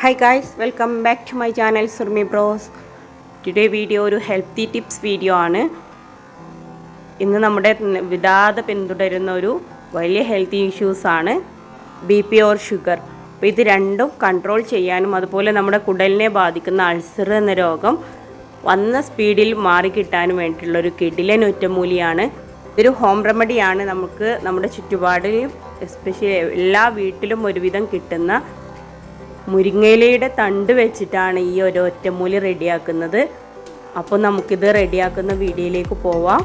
Hi guys, welcome back to my channel Surumi Bros. Today video ഒരു healthy tips video ആണ്. ഇന്ന് നമ്മുടെ വിടാതെ പിന്തുടരുന്ന ഒരു വലിയ ഹെൽത്തി ഇഷ്യൂസ് ആണ് BP or sugar. അപ്പോൾ ഇത് രണ്ടും കൺട്രോൾ ചെയ്യാനും അതുപോലെ നമ്മുടെ കുടലിനെ ബാധിക്കുന്ന അൾസർ എന്ന രോഗം വന്ന സ്പീഡിൽ മാറി കിട്ടാനും വേണ്ടിയിട്ടുള്ള ഒരു കിടിലൻ ഒറ്റമൂലിയാണ്. ഇതൊരു ഹോം റെമഡിയാണ്. നമുക്ക് നമ്മുടെ ചുറ്റുപാടിൽ എസ്പെഷ്യലി എല്ലാ വീട്ടിലും ഒരുവിധം കിട്ടുന്ന മുരിങ്ങയിലയുടെ തണ്ട് വെച്ചിട്ടാണ് ഈ ഒരു ഒറ്റമൂലി റെഡിയാക്കുന്നത്. അപ്പോൾ നമുക്കിത് റെഡിയാക്കുന്ന വീഡിയോയിലേക്ക് പോവാം.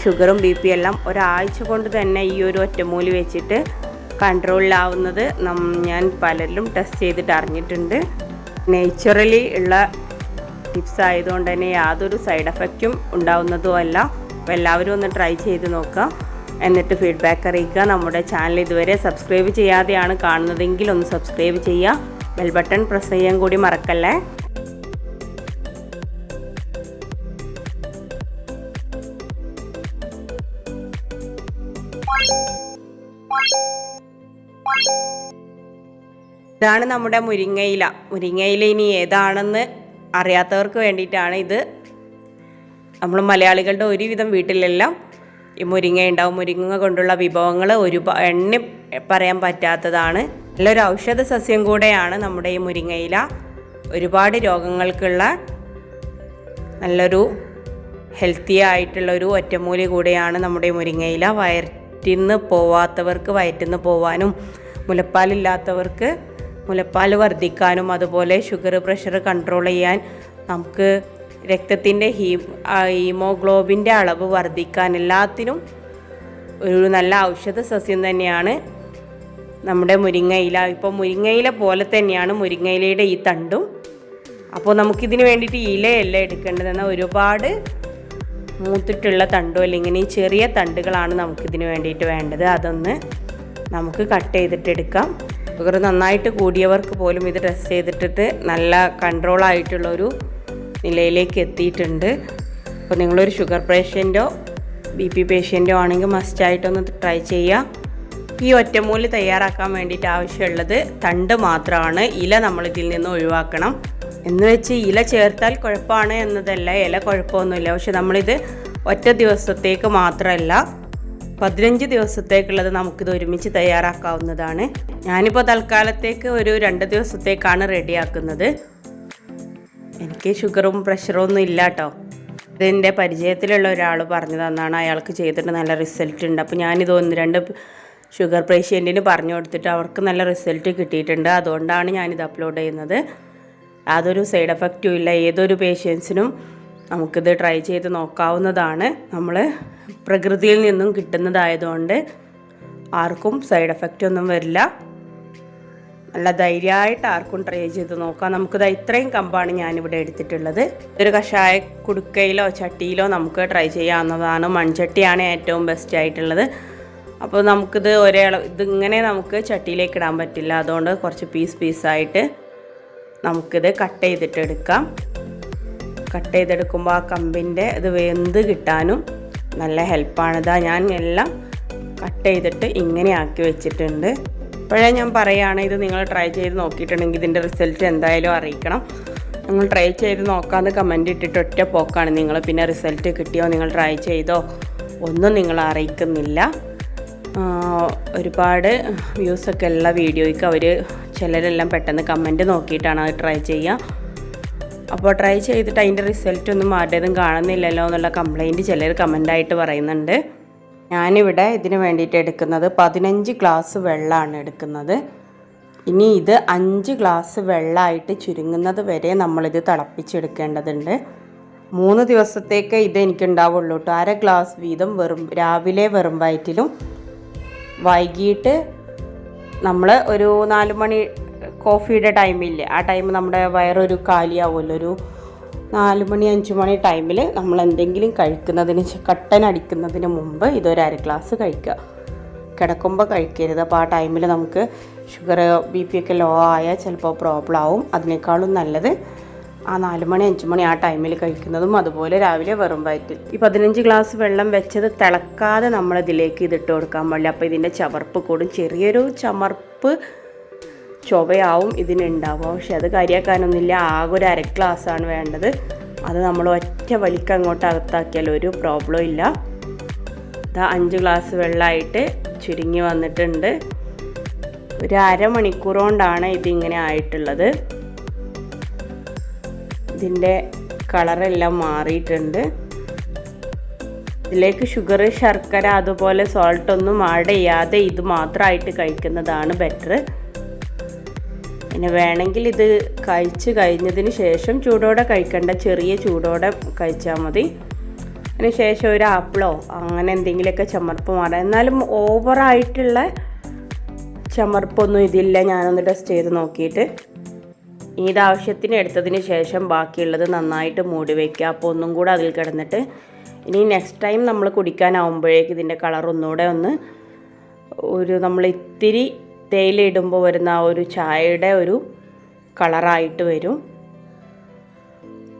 ഷുഗറും BP എല്ലാം ഒരാഴ്ച കൊണ്ട് തന്നെ ഈ ഒരു ഒറ്റമൂലി വെച്ചിട്ട് കൺട്രോളിലാവുന്നത് ഞാൻ പലരിലും ടെസ്റ്റ് ചെയ്തിട്ട് അറിഞ്ഞിട്ടുണ്ട്. നേച്ചുറലി ഉള്ള ടിപ്സ് ആയതുകൊണ്ട് തന്നെ യാതൊരു സൈഡ് എഫക്റ്റും ഉണ്ടാവുന്നതും അല്ല. അപ്പോൾ എല്ലാവരും ഒന്ന് ട്രൈ ചെയ്ത് നോക്കുക, എന്നിട്ട് ഫീഡ്ബാക്ക് അറിയിക്കുക. നമ്മുടെ ചാനൽ ഇതുവരെ സബ്സ്ക്രൈബ് ചെയ്യാതെയാണ് കാണുന്നതെങ്കിൽ ഒന്ന് സബ്സ്ക്രൈബ് ചെയ്യുക, ബെൽ ബട്ടൺ പ്രസ് ചെയ്യാൻ കൂടി മറക്കല്ലേ. ഇതാണ് നമ്മുടെ മുരിങ്ങയില. മുരിങ്ങയില ഇനി ഏതാണെന്ന് അറിയാത്തവർക്ക് വേണ്ടിയിട്ടാണ് ഇത്. നമ്മൾ മലയാളികളുടെ ഒരുവിധം വീട്ടിലെല്ലാം ഈ മുരിങ്ങ ഉണ്ടാവും. മുരിങ്ങ കൊണ്ടുള്ള വിഭവങ്ങൾ എണ്ണി പറയാൻ പറ്റാത്തതാണ്. നല്ലൊരു ഔഷധ സസ്യം കൂടെയാണ് നമ്മുടെ ഈ മുരിങ്ങയില. ഒരുപാട് രോഗങ്ങൾക്കുള്ള നല്ലൊരു ഹെൽത്തി ആയിട്ടുള്ളൊരു ഒറ്റമൂലി കൂടെയാണ് നമ്മുടെ മുരിങ്ങയില. വയറ്റിന്ന് പോവാത്തവർക്ക് വയറ്റിന്ന് പോവാനും, മുലപ്പാലില്ലാത്തവർക്ക് മുലപ്പാൽ വർദ്ധിക്കാനും, അതുപോലെ ഷുഗർ പ്രഷർ കൺട്രോൾ ചെയ്യാൻ, നമുക്ക് രക്തത്തിൻ്റെ ഹീമോഗ്ലോബിൻ്റെ അളവ് വർദ്ധിക്കാൻ, എല്ലാത്തിനും ഒരു നല്ല ഔഷധ സസ്യം തന്നെയാണ് നമ്മുടെ മുരിങ്ങയില. ഇപ്പോൾ മുരിങ്ങയില പോലെ തന്നെയാണ് മുരിങ്ങയിലയുടെ ഈ തണ്ടും. അപ്പോൾ നമുക്കിതിന് വേണ്ടിയിട്ട് ഇലയല്ല എടുക്കേണ്ടതെന്ന്, ഒരുപാട് മൂത്തിട്ടുള്ള തണ്ടോ അല്ലെങ്കിൽ ഈ ചെറിയ തണ്ടുകളാണ് നമുക്കിതിന് വേണ്ടിയിട്ട് വേണ്ടത്. അതൊന്ന് നമുക്ക് കട്ട് ചെയ്തിട്ട് എടുക്കാം. ഷുഗർ നന്നായിട്ട് കൂടിയവർക്ക് പോലും ഇത് ടെസ്റ്റ് ചെയ്തിട്ട് നല്ല കൺട്രോളായിട്ടുള്ളൊരു നിലയിലേക്ക് എത്തിയിട്ടുണ്ട്. അപ്പോൾ നിങ്ങളൊരു ഷുഗർ പേഷ്യൻറ്റോ BP പേഷ്യൻറ്റോ ആണെങ്കിൽ മസ്റ്റായിട്ടൊന്ന് ട്രൈ ചെയ്യുക. ഈ ഒറ്റമൂലി തയ്യാറാക്കാൻ വേണ്ടിയിട്ട് ആവശ്യമുള്ളത് തണ്ട് മാത്രമാണ്. ഇല നമ്മളിതിൽ നിന്ന് ഒഴിവാക്കണം. എന്ന് വെച്ച് ഇല ചേർത്താൽ കുഴപ്പമാണ് എന്നതല്ല, ഇല കുഴപ്പമൊന്നുമില്ല. പക്ഷെ നമ്മളിത് ഒറ്റ ദിവസത്തേക്ക് മാത്രമല്ല 15 ദിവസത്തേക്കുള്ളത് നമുക്കിത് ഒരുമിച്ച് തയ്യാറാക്കാവുന്നതാണ്. ഞാനിപ്പോൾ തൽക്കാലത്തേക്ക് ഒരു 2 ദിവസത്തേക്കാണ് റെഡിയാക്കുന്നത്. എനിക്ക് ഷുഗറും പ്രഷറും ഒന്നും ഇല്ല കേട്ടോ. ഇതിൻ്റെ പരിചയത്തിലുള്ള ഒരാൾ പറഞ്ഞു തന്നാണ്, അയാൾക്ക് ചെയ്തിട്ട് നല്ല റിസൾട്ട് ഉണ്ട്. അപ്പോൾ ഞാനിത് 1-2 ഷുഗർ പേഷ്യൻറ്റിന് പറഞ്ഞു കൊടുത്തിട്ട് അവർക്ക് നല്ല റിസൾട്ട് കിട്ടിയിട്ടുണ്ട്. അതുകൊണ്ടാണ് ഞാനിത് അപ്ലോഡ് ചെയ്യുന്നത്. യാതൊരു സൈഡ് എഫക്റ്റും ഇല്ല. ഏതൊരു പേഷ്യൻസിനും നമുക്കിത് ട്രൈ ചെയ്ത് നോക്കാവുന്നതാണ്. നമ്മൾ പ്രകൃതിയിൽ നിന്നും കിട്ടുന്നതായതുകൊണ്ട് ആർക്കും സൈഡ് എഫക്റ്റ് ഒന്നും വരില്ല. നല്ല ധൈര്യമായിട്ട് ആർക്കും ട്രൈ ചെയ്ത് നോക്കാം. നമുക്കിത് ഇത്രയും കമ്പാണ് ഞാനിവിടെ എടുത്തിട്ടുള്ളത്. ഒരു കഷായ കുടുക്കയിലോ ചട്ടിയിലോ നമുക്ക് ട്രൈ ചെയ്യാവുന്നതാണ്. മൺചട്ടിയാണ് ഏറ്റവും ബെസ്റ്റ് ആയിട്ടുള്ളത്. അപ്പോൾ നമുക്കിത് ഇതിങ്ങനെ നമുക്ക് ചട്ടിയിലേക്ക് ഇടാൻ പറ്റില്ല. അതുകൊണ്ട് കുറച്ച് പീസായിട്ട് നമുക്കിത് കട്ട് ചെയ്തിട്ട് എടുക്കാം. കട്ട് ചെയ്തെടുക്കുമ്പോൾ ആ കമ്പിൻ്റെ ഇത് വെന്ത് കിട്ടാനും നല്ല ഹെൽപ്പാണിതാ. ഞാൻ എല്ലാം കട്ട് ചെയ്തിട്ട് ഇങ്ങനെ ആക്കി വെച്ചിട്ടുണ്ട്. ഇപ്പോഴേ ഞാൻ പറയുകയാണ്, ഇത് നിങ്ങൾ ട്രൈ ചെയ്ത് നോക്കിയിട്ടുണ്ടെങ്കിൽ ഇതിൻ്റെ റിസൾട്ട് എന്തായാലും അറിയിക്കണം. നിങ്ങൾ ട്രൈ ചെയ്ത് നോക്കാമെന്ന് കമൻറ്റ് ഇട്ടിട്ട് ഒറ്റ പോക്കാണ് നിങ്ങൾ. പിന്നെ റിസൾട്ട് കിട്ടിയോ, നിങ്ങൾ ട്രൈ ചെയ്തോ ഒന്നും നിങ്ങൾ അറിയിക്കുന്നില്ല. ഒരുപാട് വ്യൂസൊക്കെ ഉള്ള വീഡിയോയ്ക്ക് ചിലരെല്ലാം പെട്ടെന്ന് കമൻറ്റ് നോക്കിയിട്ടാണ് അത് ട്രൈ ചെയ്യുക. അപ്പോൾ ട്രൈ ചെയ്തിട്ട് അതിൻ്റെ റിസൾട്ടൊന്നും ആരുടേതും കാണുന്നില്ലല്ലോ എന്നുള്ള കംപ്ലൈൻറ്റ് ചിലർ കമൻ്റായിട്ട് പറയുന്നുണ്ട്. ഞാനിവിടെ ഇതിന് വേണ്ടിയിട്ട് എടുക്കുന്നത് 15 ഗ്ലാസ് വെള്ളമാണ് എടുക്കുന്നത്. ഇനി ഇത് 5 ഗ്ലാസ് വെള്ളമായിട്ട് ചുരുങ്ങുന്നത് വരെ നമ്മളിത് തിളപ്പിച്ചെടുക്കേണ്ടതുണ്ട്. 3 ദിവസത്തേക്ക് ഇത് എനിക്കുണ്ടാവുള്ളൂ കേട്ടോ. 1/2 ഗ്ലാസ് വീതം രാവിലെ വെറും വയറ്റിലും, വൈകിട്ട് നമ്മൾ ഒരു 4 മണി കോഫിയുടെ ടൈമില്ലേ, ആ ടൈം നമ്മുടെ വയറൊരു കാലിയാവുമല്ലോ. ഒരു 4 മണി 5 മണി ടൈമിൽ നമ്മൾ എന്തെങ്കിലും കഴിക്കുന്നതിന് കട്ടനടിക്കുന്നതിന് മുമ്പ് ഇതൊരു 1/2 ഗ്ലാസ് കഴിക്കുക. കിടക്കുമ്പോൾ കഴിക്കരുത്. അപ്പോൾ ആ ടൈമിൽ നമുക്ക് ഷുഗർ BP ഒക്കെ ലോ ആയാൽ ചിലപ്പോൾ പ്രോബ്ലം ആവും. അതിനേക്കാളും നല്ലത് ആ 4 മണി 5 മണി ആ ടൈമിൽ കഴിക്കുന്നതും, അതുപോലെ രാവിലെ വെറും വയറ്റിൽ. ഈ 15 ഗ്ലാസ് വെള്ളം വെച്ചത് തിളക്കാതെ നമ്മളിതിലേക്ക് ഇതിട്ട് കൊടുക്കാൻ പാടില്ല. അപ്പോൾ ഇതിൻ്റെ ചവർപ്പ് കൂടും. ചെറിയൊരു ചമർപ്പ് ചുവയാവും ഇതിനുണ്ടാവുക. പക്ഷെ അത് കരിയാക്കാനൊന്നുമില്ല. ആകെ ഒരു അര ഗ്ലാസ്സാണ് വേണ്ടത്. അത് നമ്മൾ ഒറ്റ വലിക്ക് അങ്ങോട്ട് അകത്താക്കിയാൽ ഒരു പ്രോബ്ലം ഇല്ല. ഇതാ 5 ഗ്ലാസ് വെള്ളമായിട്ട് ചുരുങ്ങി വന്നിട്ടുണ്ട്. ഒരു അരമണിക്കൂർ കൊണ്ടാണ് ഇതിങ്ങനെ ആയിട്ടുള്ളത്. ഇതിൻ്റെ കളറെല്ലാം മാറിയിട്ടുണ്ട്. ഇതിലേക്ക് ഷുഗർ, ശർക്കര അതുപോലെ സോൾട്ടൊന്നും ആഡ് ചെയ്യാതെ ഇത് മാത്രമായിട്ട് കഴിക്കുന്നതാണ് ബെറ്റർ. പിന്നെ വേണമെങ്കിൽ ഇത് കഴിച്ച് കഴിഞ്ഞതിന് ശേഷം ചൂടോടെ കഴിക്കേണ്ട, ചെറിയ ചൂടോടെ കഴിച്ചാൽ മതി. അതിന് ശേഷം ഒരു ആപ്പിളോ അങ്ങനെ എന്തെങ്കിലുമൊക്കെ ചമർപ്പ് മാറാം. എന്നാലും ഓവറായിട്ടുള്ള ചമർപ്പൊന്നും ഇതില്ല. ഞാനൊന്ന് ടെസ്റ്റ് ചെയ്ത് നോക്കിയിട്ട് ഇത് ആവശ്യത്തിന് എടുത്തതിന് ശേഷം ബാക്കിയുള്ളത് നന്നായിട്ട് മൂടി വയ്ക്കുക. അപ്പോൾ ഒന്നും കൂടെ അതിൽ കിടന്നിട്ട് ഇനി നെക്സ്റ്റ് ടൈം നമ്മൾ കുടിക്കാനാവുമ്പോഴേക്ക് ഇതിൻ്റെ കളർ ഒന്നുകൂടെ നമ്മൾ ഇത്തിരി തേയില ഇടുമ്പോൾ വരുന്ന ആ ഒരു ചായയുടെ ഒരു കളറായിട്ട് വരും.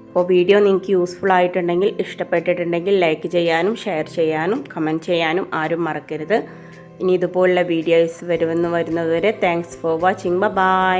അപ്പോൾ വീഡിയോ നിങ്ങൾക്ക് യൂസ്ഫുൾ ആയിട്ടുണ്ടെങ്കിൽ, ഇഷ്ടപ്പെട്ടിട്ടുണ്ടെങ്കിൽ ലൈക്ക് ചെയ്യാനും ഷെയർ ചെയ്യാനും കമൻറ്റ് ചെയ്യാനും ആരും മറക്കരുത്. ഇനി ഇതുപോലുള്ള വീഡിയോസ് വരുന്നതുവരെ താങ്ക്സ് ഫോർ വാച്ചിങ്. ബൈ.